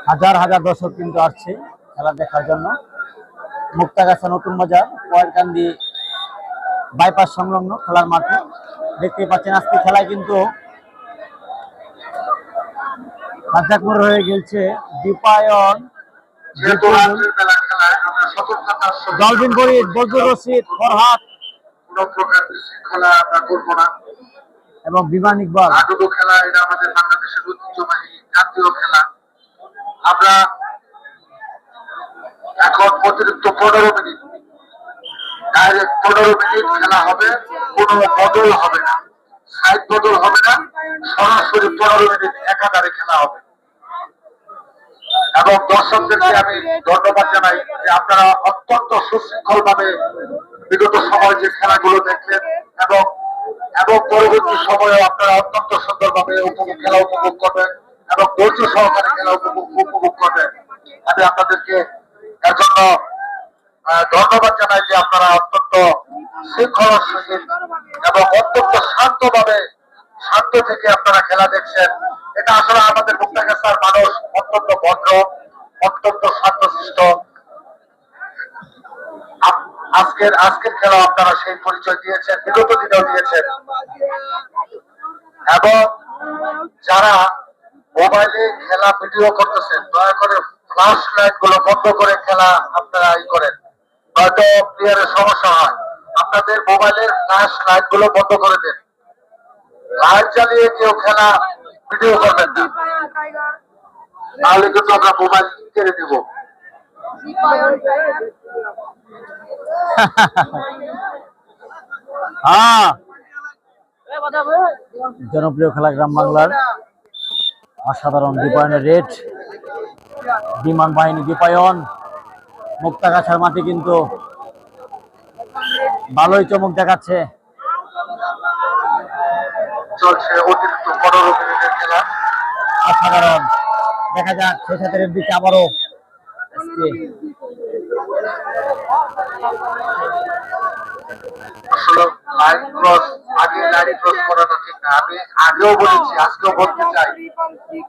হাজার হাজার দর্শক কিন্তু আসছে খেলা দেখার জন্য। মুক্তাগাছা নতুন বাজার পয়েরকান্দি বাইপাস সংলগ্ন খেলার মাঠে দেখতে পাচ্ছেন আজকে খেলায় কিন্তু রাজ্জাকপুর হয়ে গেছে দীপায়ন, জলবিন ফরিদ, বজলুর রশিদ, ফরহাদ কোনো প্রকার বিশৃঙ্খলা আমরা করবো না এবং বিমান ইকবাল। হাডুডু খেলা এটা আমাদের বাংলাদেশের ঐতিহ্যবাহী জাতীয় খেলা। আমরা এখন অতিরিক্ত 15 মিনিট, ডাইরেক্ট 15 মিনিট খেলা হবে, কোনো বদল হবে না, সাইড বদল হবে না, সরাসরি 15 মিনিট একাধারে খেলা হবে। এবং দর্শকদেরকে আমি ধন্যবাদ জানাই যে আপনারা অত্যন্ত সুশৃঙ্খল ভাবে বিগত সময় যে খেলাগুলো দেখলেন এবং এবং পরবর্তী সময়ে আপনারা অত্যন্ত সুন্দরভাবে খেলা উপভোগ করবেন এবং ধৈর্য সহকারে খেলা উপভোগ করবেন। আমি আপনাদেরকে এর জন্য ধন্যবাদ জানাই যে আপনারা অত্যন্ত শৃঙ্খলার সহিত এবং অত্যন্ত শান্ত থেকে আপনারা খেলা দেখছেন। এটা আসলে আমাদের মুক্তাগাছার মানুষ অত্যন্ত ভদ্র, অত্যন্ত শান্তশিষ্ট। আজকের খেলা আপনারা সেই পরিচয় দিয়েছেন, বিগত দিনেও দিয়েছেন। এবং যারা মোবাইলে খেলা ভিডিও করতেছেন দয়া করে ফ্ল্যাশ লাইট গুলো বন্ধ করে খেলা আপনারা করেন, হয়তো প্লেয়ারের সমস্যা হয়। আপনাদের মোবাইলের ফ্ল্যাশ লাইট গুলো বন্ধ করে দেন, লাইট জ্বালিয়ে কেউ খেলা ভিডিও করবেন না, তাহলে কিন্তু আমরা মোবাইল কেড়ে নিব। জনপ্রিয় খেলা গ্রাম বাংলার অসাধারণ দীপায়নের রেড, বিমান বাহিনী দীপায়ন। মুক্তাগাছার মাঠে কিন্তু ভালোই চমক দেখাচ্ছে। চলছে অতিরিক্ত 15 মিনিটের খেলা, অসাধারণ। দেখা যাক শেষের দিকে আবারও লাইন ক্রস, আগে লাইন ক্রস করানো ঠিক না। আমি আগেও বলেছি, আজকেও বলতে চাই,